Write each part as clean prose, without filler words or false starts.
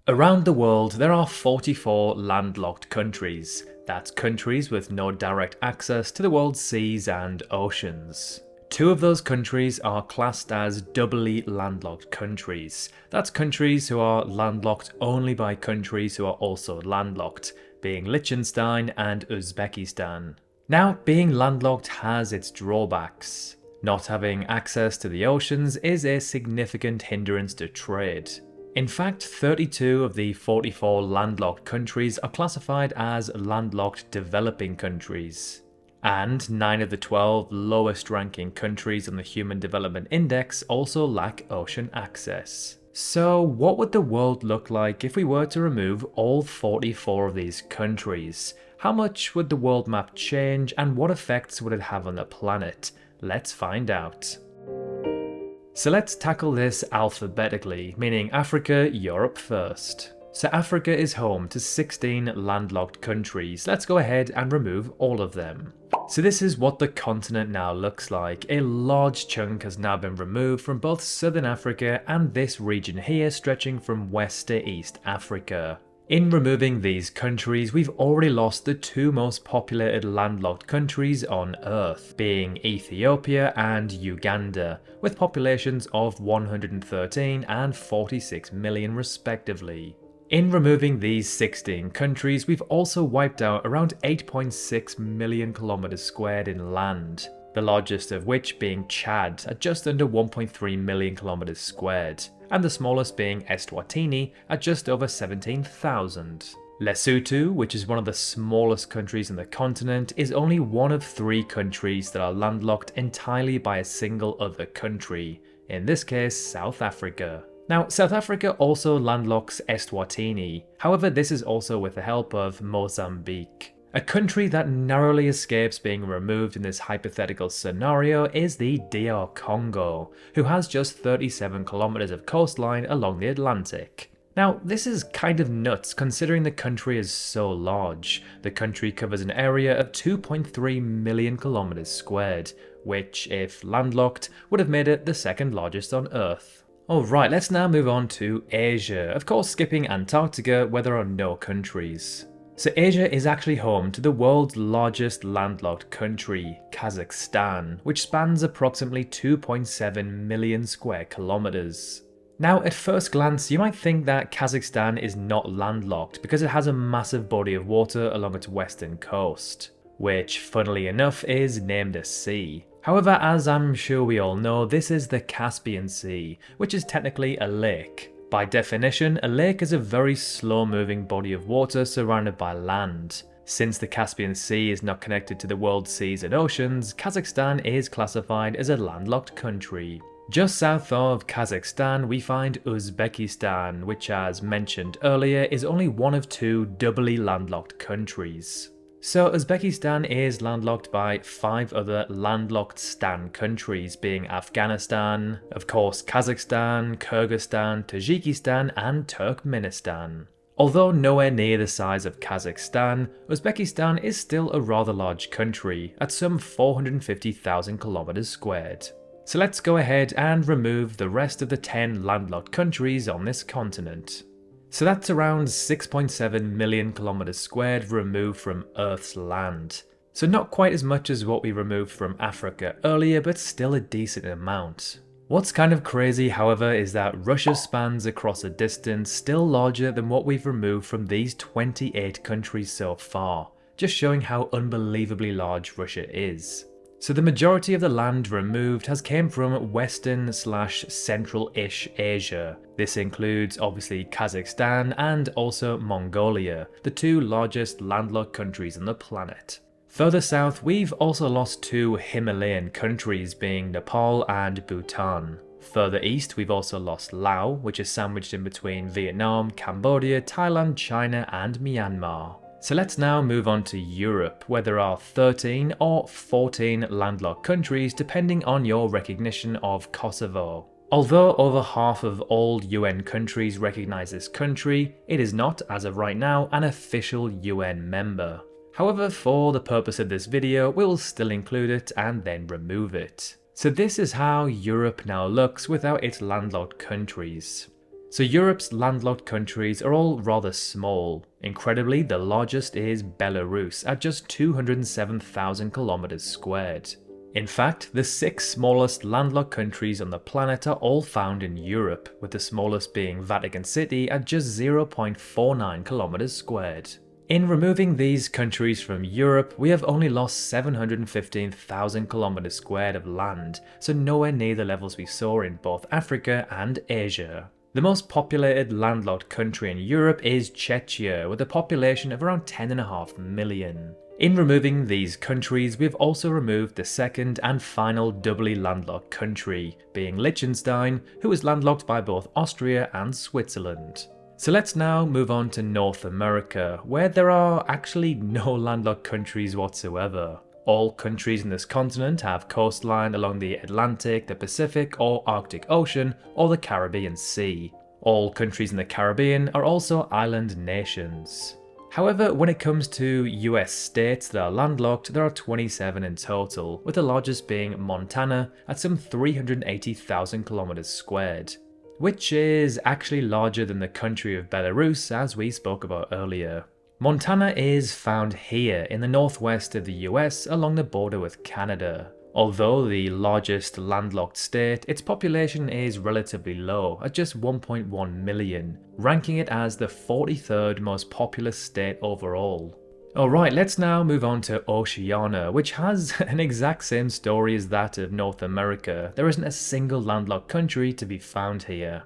Around the world, there are 44 landlocked countries. That's countries with no direct access to the world's seas and oceans. Two of those countries are classed as doubly landlocked countries. That's countries who are landlocked only by countries who are also landlocked, being Liechtenstein and Uzbekistan. Now, being landlocked has its drawbacks. Not having access to the oceans is a significant hindrance to trade. In fact, 32 of the 44 landlocked countries are classified as landlocked developing countries. And 9 of the 12 lowest ranking countries on the Human Development Index also lack ocean access. So what would the world look like if we were to remove all 44 of these countries? How much would the world map change and what effects would it have on the planet? Let's find out. So let's tackle this alphabetically, meaning Africa, Europe first. So Africa is home to 16 landlocked countries. Let's go ahead and remove all of them. So this is what the continent now looks like. A large chunk has now been removed from both Southern Africa and this region here stretching from West to East Africa. In removing these countries, we've already lost the two most populated landlocked countries on Earth, being Ethiopia and Uganda, with populations of 113 and 46 million respectively. In removing these 16 countries, we've also wiped out around 8.6 million kilometers squared in land, the largest of which being Chad at just under 1.3 million kilometers squared, and the smallest being Eswatini at just over 17,000. Lesotho, which is one of the smallest countries on the continent, is only one of 3 countries that are landlocked entirely by a single other country, in this case South Africa. Now, South Africa also landlocks Eswatini, however this is also with the help of Mozambique. A country that narrowly escapes being removed in this hypothetical scenario is the DR Congo, who has just 37 kilometers of coastline along the Atlantic. Now, this is kind of nuts considering the country is so large. The country covers an area of 2.3 million kilometers squared, which, if landlocked, would have made it the second largest on Earth. Alright, let's now move on to Asia, of course skipping Antarctica where there are no countries. So Asia is actually home to the world's largest landlocked country, Kazakhstan, which spans approximately 2.7 million square kilometers. Now at first glance you might think that Kazakhstan is not landlocked because it has a massive body of water along its western coast, which funnily enough is named a sea. However, as I'm sure we all know, this is the Caspian Sea, which is technically a lake. By definition, a lake is a very slow-moving body of water surrounded by land. Since the Caspian Sea is not connected to the world's seas and oceans, Kazakhstan is classified as a landlocked country. Just south of Kazakhstan, we find Uzbekistan, which as mentioned earlier is only one of 2 doubly landlocked countries. So Uzbekistan is landlocked by 5 other landlocked stan countries, being Afghanistan, of course Kazakhstan, Kyrgyzstan, Tajikistan and Turkmenistan. Although nowhere near the size of Kazakhstan, Uzbekistan is still a rather large country at some 450,000 kilometers squared. So let's go ahead and remove the rest of the 10 landlocked countries on this continent. So that's around 6.7 million kilometers squared removed from Earth's land. So not quite as much as what we removed from Africa earlier, but still a decent amount. What's kind of crazy, however, is that Russia spans across a distance still larger than what we've removed from these 28 countries so far, just showing how unbelievably large Russia is. So the majority of the land removed has came from western/central-ish Asia. This includes obviously Kazakhstan and also Mongolia, the 2 largest landlocked countries on the planet. Further south, we've also lost 2 Himalayan countries, being Nepal and Bhutan. Further east, we've also lost Laos, which is sandwiched in between Vietnam, Cambodia, Thailand, China and Myanmar. So let's now move on to Europe, where there are 13 or 14 landlocked countries depending on your recognition of Kosovo. Although over half of all UN countries recognise this country, it is not, as of right now, an official UN member. However, for the purpose of this video, we'll still include it and then remove it. So this is how Europe now looks without its landlocked countries. So Europe's landlocked countries are all rather small. Incredibly, the largest is Belarus at just 207,000 kilometers squared. In fact, the 6 smallest landlocked countries on the planet are all found in Europe, with the smallest being Vatican City at just 0.49 kilometers squared. In removing these countries from Europe, we have only lost 715,000 kilometers squared of land, so nowhere near the levels we saw in both Africa and Asia. The most populated landlocked country in Europe is Czechia, with a population of around 10.5 million. In removing these countries, we have also removed the second and final doubly landlocked country, being Liechtenstein, who is landlocked by both Austria and Switzerland. So let's now move on to North America, where there are actually no landlocked countries whatsoever. All countries in this continent have coastline along the Atlantic, the Pacific or Arctic Ocean, or the Caribbean Sea. All countries in the Caribbean are also island nations. However, when it comes to US states that are landlocked, there are 27 in total, with the largest being Montana at some 380,000 kilometers squared, which is actually larger than the country of Belarus as we spoke about earlier. Montana is found here in the northwest of the US along the border with Canada. Although the largest landlocked state, its population is relatively low at just 1.1 million, ranking it as the 43rd most populous state overall. Alright, let's now move on to Oceania, which has an exact same story as that of North America. There isn't a single landlocked country to be found here.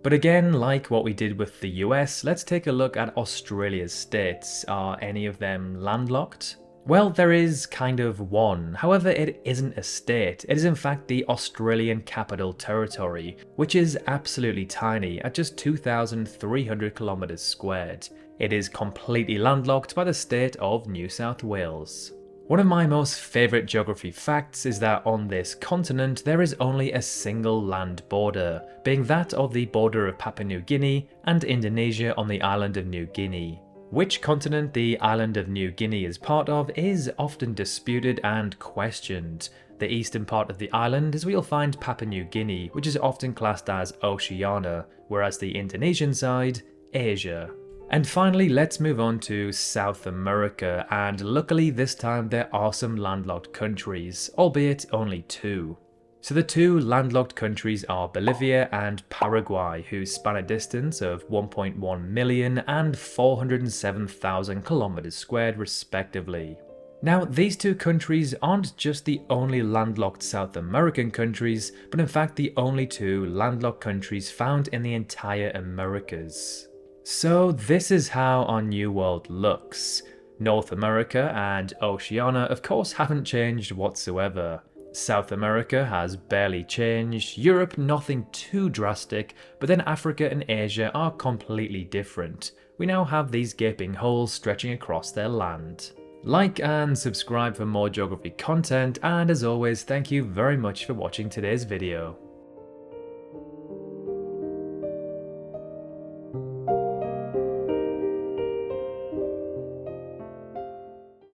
But again, like what we did with the US, let's take a look at Australia's states. Are any of them landlocked? Well, there is kind of one. However, it isn't a state. It is in fact the Australian Capital Territory, which is absolutely tiny at just 2,300 kilometers squared. It is completely landlocked by the state of New South Wales. One of my most favourite geography facts is that on this continent there is only a single land border, being that of the border of Papua New Guinea and Indonesia on the island of New Guinea. Which continent the island of New Guinea is part of is often disputed and questioned. The eastern part of the island is where you'll find Papua New Guinea, which is often classed as Oceania, whereas the Indonesian side, Asia. And finally, let's move on to South America, and luckily this time there are some landlocked countries, albeit only 2. So the 2 landlocked countries are Bolivia and Paraguay, who span a distance of 1.1 million and 407,000 kilometers squared respectively. Now, these 2 countries aren't just the only landlocked South American countries, but in fact the only 2 landlocked countries found in the entire Americas. So this is how our new world looks. North America and Oceania of course haven't changed whatsoever. South America has barely changed, Europe nothing too drastic, but then Africa and Asia are completely different. We now have these gaping holes stretching across their land. Like and subscribe for more geography content, and as always, thank you very much for watching today's video.